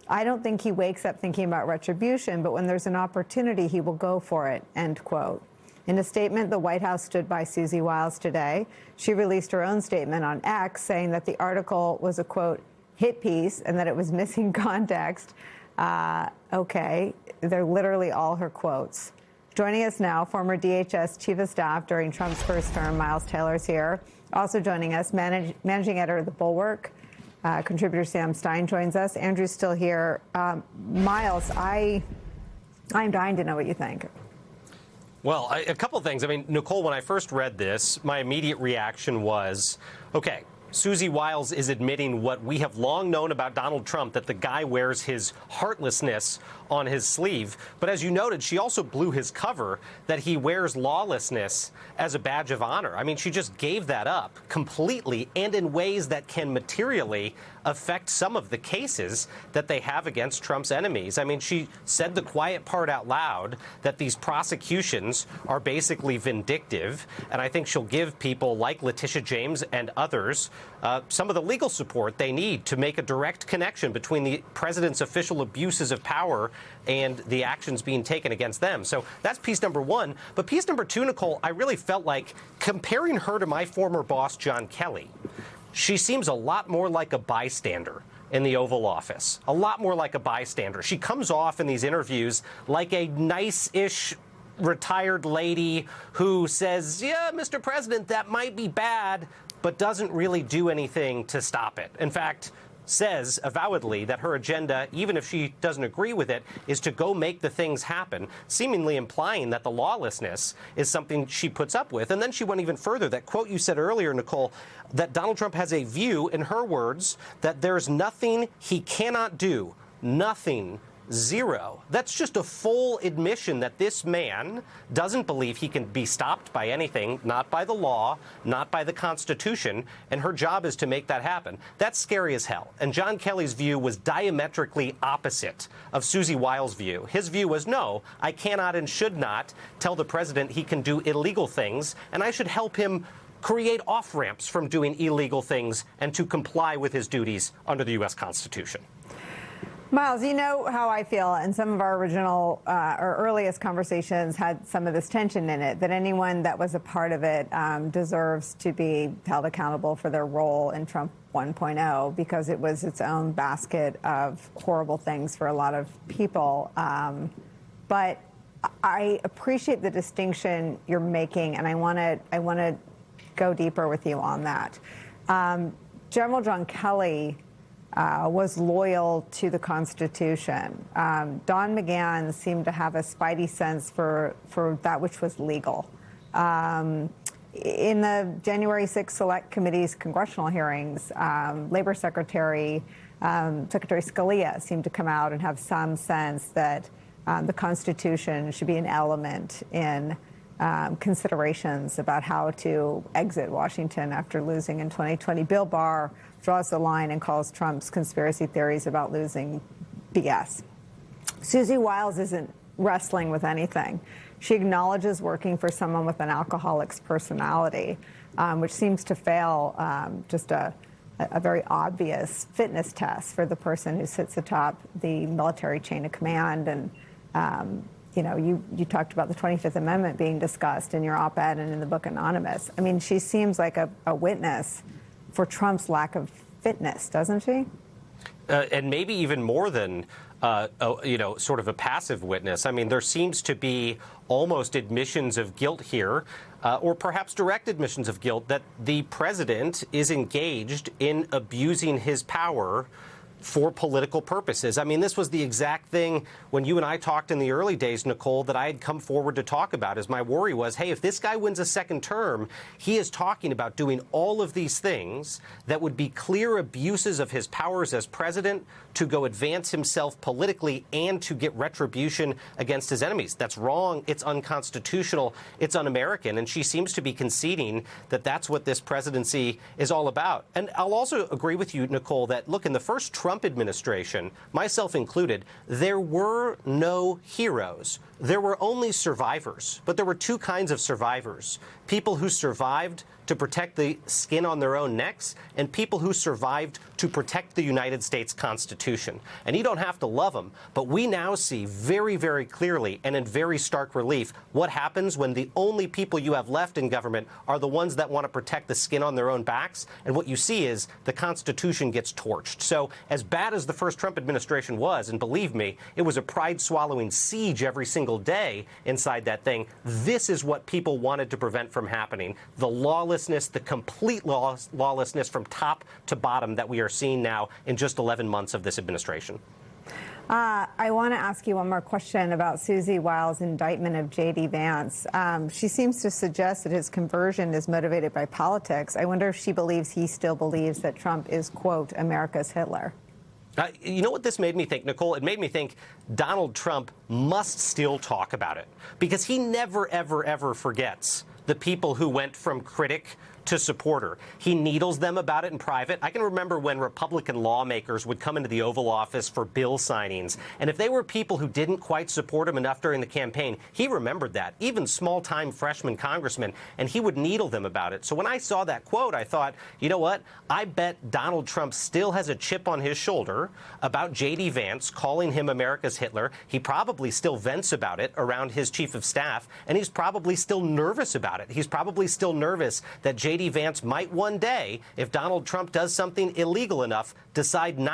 I don't think he wakes up thinking about retribution, but when there's an opportunity, he will go for it, end quote. In a statement, the White House stood by Susie Wiles today. She released her own statement on X saying that the article was a, quote, hit piece and that it was missing context. Okay, they're literally all her quotes. Joining us now, former DHS Chief of Staff during Trump's first term, Miles Taylor's here. Also joining us, managing editor of The Bulwark, contributor Sam Stein joins us. Andrew's still here. Miles, I'm dying to know what you think. Well, a couple of things. I mean, Nicole, when I first read this, my immediate reaction was, okay, Susie Wiles is admitting what we have long known about Donald Trump, that the guy wears his heartlessness on his sleeve. But as you noted, she also blew his cover that he wears lawlessness as a badge of honor. I mean, she just gave that up completely and in ways that can materially affect some of the cases that they have against Trump's enemies. I mean, she said the quiet part out loud, that these prosecutions are basically vindictive. And I think she'll give people like Letitia James and others some of the legal support they need to make a direct connection between the president's official abuses of power and the actions being taken against them. So that's piece number one. But piece number two, Nicole, I really felt like comparing her to my former boss, John Kelly, she seems a lot more like a bystander in the Oval Office, a lot more like a bystander. She comes off in these interviews like a nice-ish retired lady who says, yeah, Mr. President, that might be bad, but doesn't really do anything to stop it. In fact, says avowedly that her agenda, even if she doesn't agree with it, is to go make the things happen, seemingly implying that the lawlessness is something she puts up with. And then she went even further. That quote you said earlier, Nicole, that Donald Trump has a view, in her words, that there's nothing he cannot do, nothing, zero. That's just a full admission that this man doesn't believe he can be stopped by anything, not by the law, not by the Constitution, and her job is to make that happen. That's scary as hell. And John Kelly's view was diametrically opposite of Susie Wiles' view. His view was, no, I cannot and should not tell the president he can do illegal things, and I should help him create off-ramps from doing illegal things and to comply with his duties under the U.S. Constitution. Miles, you know how I feel, and some of our original or earliest conversations had some of this tension in it, that anyone that was a part of it deserves to be held accountable for their role in Trump 1.0 because it was its own basket of horrible things for a lot of people. But I appreciate the distinction you're making, and I want to go deeper with you on that. General John Kelly was loyal to the Constitution. Don McGahn seemed to have a spidey sense for that which was legal. In the January 6th Select Committee's congressional hearings, Labor Secretary Scalia seemed to come out and have some sense that the Constitution should be an element in considerations about how to exit Washington after losing in 2020. Bill Barr draws the line and calls Trump's conspiracy theories about losing BS. Susie Wiles isn't wrestling with anything. She acknowledges working for someone with an alcoholic's personality, which seems to fail just a very obvious fitness test for the person who sits atop the military chain of command. And you know, you talked about the 25th Amendment being discussed in your op-ed and in the book Anonymous. I mean, she seems like a witness for Trump's lack of fitness, doesn't she? And maybe even more than, sort of a passive witness. I mean, there seems to be almost admissions of guilt here, or perhaps direct admissions of guilt, that the president is engaged in abusing his power for political purposes. I mean, this was the exact thing when you and I talked in the early days, Nicole, that I had come forward to talk about, as my worry was, hey, if this guy wins a second term, he is talking about doing all of these things that would be clear abuses of his powers as president to go advance himself politically and to get retribution against his enemies. That's wrong. It's unconstitutional. It's un-American. And she seems to be conceding that that's what this presidency is all about. And I'll also agree with you, Nicole, that, look, in the first Trump administration, myself included, there were no heroes. There were only survivors. But there were two kinds of survivors. people who survived to protect the skin on their own necks, and people who survived to protect the United States Constitution. And you don't have to love them, but we now see very, very clearly and in very stark relief what happens when the only people you have left in government are the ones that want to protect the skin on their own backs. And what you see is the Constitution gets torched. So as bad as the first Trump administration was, and believe me, it was a pride-swallowing siege every single day inside that thing, this is what people wanted to prevent from happening. The lawlessness, the complete lawlessness from top to bottom that we are seeing now in just 11 months of this administration. I want to ask you one more question about Susie Wiles' indictment of J.D. Vance. She seems to suggest that his conversion is motivated by politics. I wonder if she believes he still believes that Trump is, quote, America's Hitler. You know what this made me think, Nicole? It made me think Donald Trump must still talk about it, because he never, ever, ever forgets the people who went from critic to supporter. He needles them about it in private. I can remember when Republican lawmakers would come into the Oval Office for bill signings, and if they were people who didn't quite support him enough during the campaign, he remembered that, even small-time freshman congressmen, and he would needle them about it. So when I saw that quote, I thought, you know what? I bet Donald Trump still has a chip on his shoulder about J.D. Vance calling him America's Hitler. He probably still vents about it around his chief of staff, and he's probably still nervous about it. He's probably still nervous that J.D. Vance might one day, if Donald Trump does something illegal enough, decide not